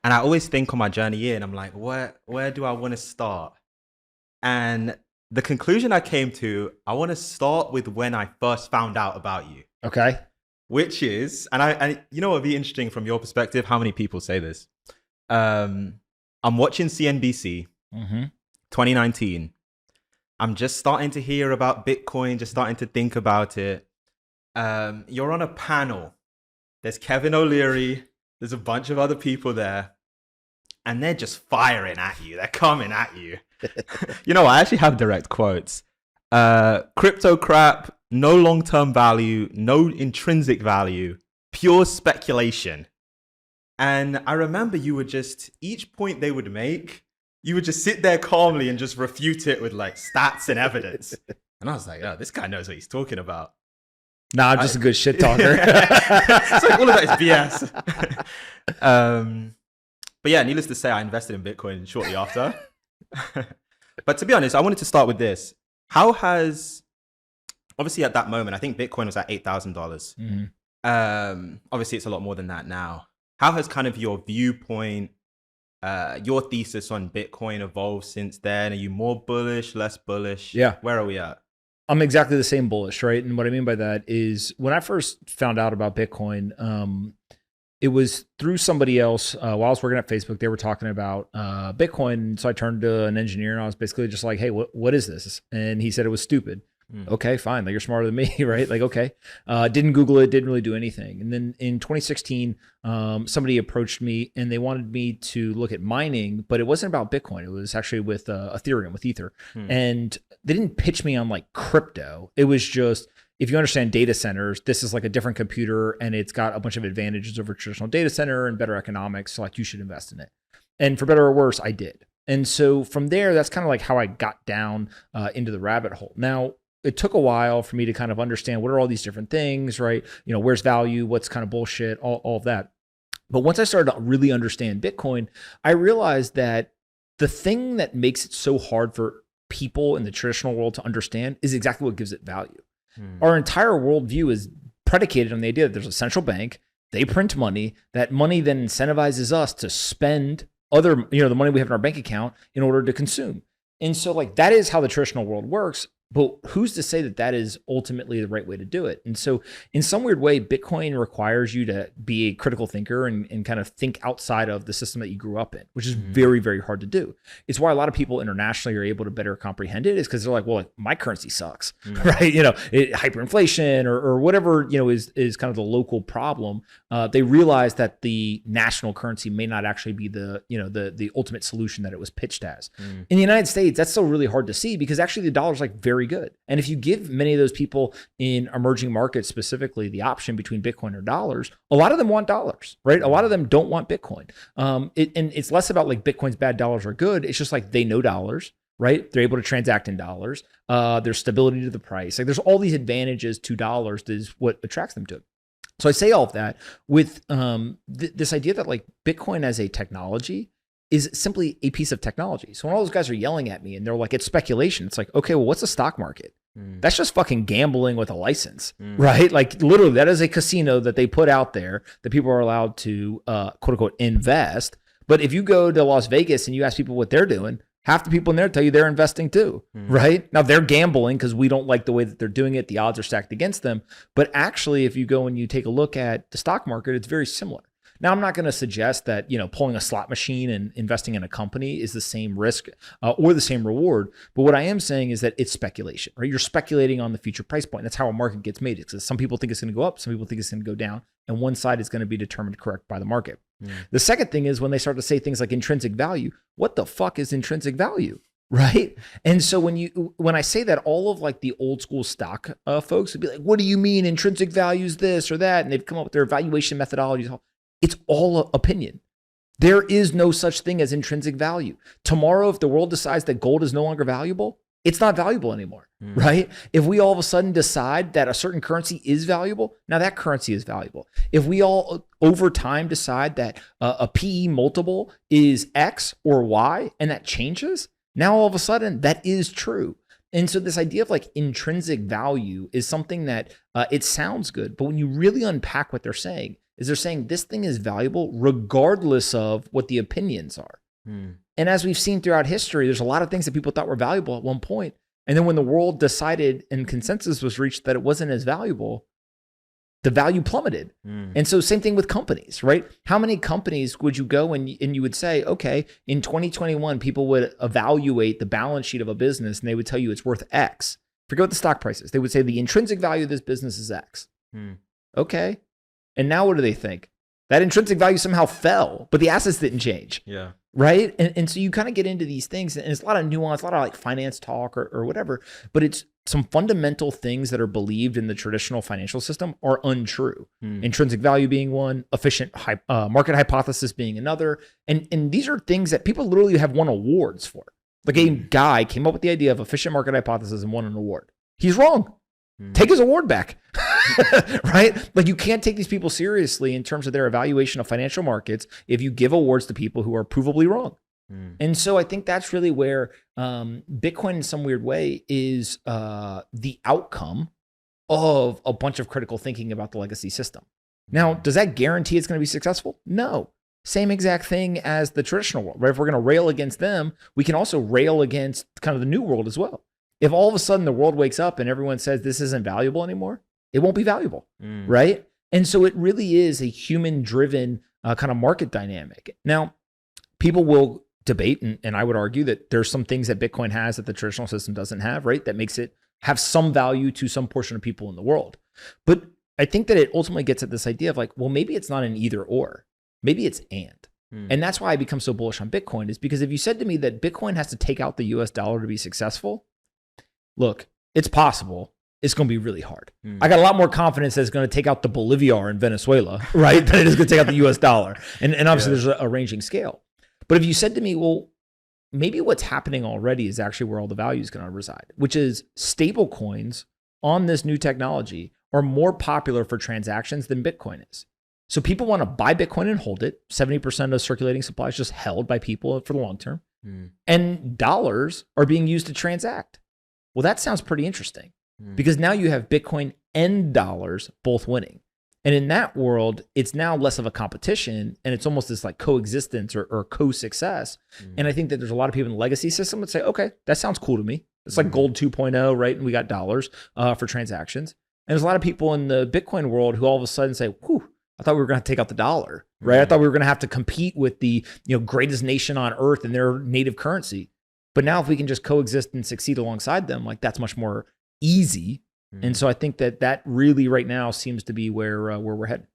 And I always think on my journey in, I'm like, where do I want to start? And the conclusion I came to, I want to start with when I first found out about you, Okay. which is, and you know, it'd be interesting from your perspective, how many people say this. I'm watching CNBC, Mm-hmm. 2019. I'm just starting to hear about Bitcoin, just starting to think about it. You're on a panel. There's Kevin O'Leary. There's a bunch of other people there. And they're just firing at you. They're coming at you. You know, I actually have direct quotes. Crypto crap, no long-term value, no intrinsic value, pure speculation. And I remember you would just, each point they would make, you would just sit there calmly and just refute it with like stats and evidence. And I was like, oh, this guy knows what he's talking about. Nah, I'm just a good shit talker. It's like all of that is BS. But yeah, needless to say, I invested in Bitcoin shortly after. But to be honest, I wanted to start with this. How has, obviously at that moment, I think Bitcoin was at $8,000. Mm-hmm. Obviously, it's a lot more than that now. How has kind of your viewpoint, your thesis on Bitcoin evolved since then? Are you more bullish, less bullish? Yeah. Where are we at? I'm exactly the same bullish, right? And what I mean by that is when I first found out about Bitcoin, it was through somebody else. While I was working at Facebook, they were talking about Bitcoin. So I turned to an engineer and I was basically just like, hey, what is this? And he said it was stupid. Okay, fine. Like, you're smarter than me, right? Like, okay. Didn't Google it, didn't really do anything. And then in 2016, somebody approached me and they wanted me to look at mining, but it wasn't about Bitcoin. It was actually with Ethereum, with Ether. And they didn't pitch me on like crypto. It was just, if you understand data centers, this is like a different computer and it's got a bunch of advantages over traditional data center and better economics. So like, you should invest in it. And for better or worse, I did. And so from there, that's kind of like how I got down into the rabbit hole. Now, it took a while for me to kind of understand what are all these different things, right? You know, where's value, what's kind of bullshit, all of that. But once I started to really understand Bitcoin, I realized that the thing that makes it so hard for people in the traditional world to understand is exactly what gives it value. Our entire worldview is predicated on the idea that there's a central bank, they print money, that money then incentivizes us to spend other, you know, the money we have in our bank account in order to consume. And so like that is how the traditional world works. But who's to say that that is ultimately the right way to do it? And so in some weird way, Bitcoin requires you to be a critical thinker and kind of think outside of the system that you grew up in, which is very, very hard to do. It's why a lot of people internationally are able to better comprehend it, is because they're like, well, like, my currency sucks, right? You know, hyperinflation or whatever, you know, is kind of the local problem. They realize that the national currency may not actually be the, you know, the ultimate solution that it was pitched as. In the United States, that's still really hard to see because actually the dollar's like very good. And if you give many of those people in emerging markets specifically the option between Bitcoin or dollars, a lot of them want dollars, right? A lot of them don't want Bitcoin. And it's less about like Bitcoin's bad, dollars are good. It's just like they know dollars, right? They're able to transact in dollars. There's stability to the price. Like there's all these advantages to dollars that is what attracts them to it. So I say all of that with this idea that like Bitcoin as a technology is simply a piece of technology. So when all those guys are yelling at me and they're like, it's speculation, it's like, okay, well, what's a stock market? That's just fucking gambling with a license, right? Like literally that is a casino that they put out there that people are allowed to quote unquote invest. But if you go to Las Vegas and you ask people what they're doing, half the people in there tell you they're investing too, right? Now they're gambling because we don't like the way that they're doing it. The odds are stacked against them. But actually, if you go and you take a look at the stock market, it's very similar. Now, I'm not going to suggest that, you know, pulling a slot machine and investing in a company is the same risk or the same reward. But what I am saying is that it's speculation, right? You're speculating on the future price point. That's how a market gets made. Because some people think it's going to go up, some people think it's going to go down, and one side is going to be determined correct by the market. The second thing is when they start to say things like intrinsic value. What the fuck is intrinsic value? Right. And so when I say that, all of like the old school stock folks would be like, what do you mean intrinsic value is this or that? And they've come up with their evaluation methodologies. It's all opinion. There is no such thing as intrinsic value. Tomorrow, if the world decides that gold is no longer valuable, it's not valuable anymore, right? If we all of a sudden decide that a certain currency is valuable, now that currency is valuable. If we all over time decide that a PE multiple is X or Y and that changes, now all of a sudden that is true. And so this idea of like intrinsic value is something that it sounds good, but when you really unpack what they're saying, is they're saying this thing is valuable regardless of what the opinions are. And as we've seen throughout history, there's a lot of things that people thought were valuable at one point. And then when the world decided and consensus was reached that it wasn't as valuable, the value plummeted. And so same thing with companies, right? How many companies would you go and you would say, okay, in 2021, people would evaluate the balance sheet of a business and they would tell you it's worth X. Forget what the stock price is. They would say the intrinsic value of this business is X. Okay. And now what do they think? That intrinsic value somehow fell, but the assets didn't change. Yeah. Right. And so you kind of get into these things, and it's a lot of nuance, a lot of like finance talk or whatever, but it's some fundamental things that are believed in the traditional financial system are untrue. Intrinsic value being one, efficient market hypothesis being another. And these are things that people literally have won awards for. Like a guy came up with the idea of efficient market hypothesis and won an award. He's wrong. Take his award back. Right? Like you can't take these people seriously in terms of their evaluation of financial markets if you give awards to people who are provably wrong. And so I think that's really where Bitcoin in some weird way is the outcome of a bunch of critical thinking about the legacy system. Now, does that guarantee it's going to be successful? No. Same exact thing as the traditional world, right? If we're going to rail against them, we can also rail against kind of the new world as well. If all of a sudden the world wakes up and everyone says this isn't valuable anymore, it won't be valuable, right? And so it really is a human-driven kind of market dynamic. Now, people will debate, and I would argue that there's some things that Bitcoin has that the traditional system doesn't have, right? That makes it have some value to some portion of people in the world. But I think that it ultimately gets at this idea of like, well, maybe it's not an either or, maybe it's and. And that's why I become so bullish on Bitcoin, is because if you said to me that Bitcoin has to take out the US dollar to be successful, look, it's possible. It's going to be really hard. I got a lot more confidence that it's going to take out the Bolivar in Venezuela, right? Than it is going to take out the US dollar. And obviously there's a ranging scale. But if you said to me, well, maybe what's happening already is actually where all the value is going to reside, which is stable coins on this new technology are more popular for transactions than Bitcoin is. So people want to buy Bitcoin and hold it. 70% of circulating supply is just held by people for the long term. And dollars are being used to transact. Well, that sounds pretty interesting because now you have Bitcoin and dollars both winning. And in that world, it's now less of a competition and it's almost this like coexistence or co-success. And I think that there's a lot of people in the legacy system that say, okay, that sounds cool to me. It's like gold 2.0, right? And we got dollars for transactions. And there's a lot of people in the Bitcoin world who all of a sudden say, whew, I thought we were going to take out the dollar, right? I thought we were going to have to compete with the greatest nation on earth and their native currency. But now if we can just coexist and succeed alongside them, like that's much more easy. And so I think that really right now seems to be where we're headed.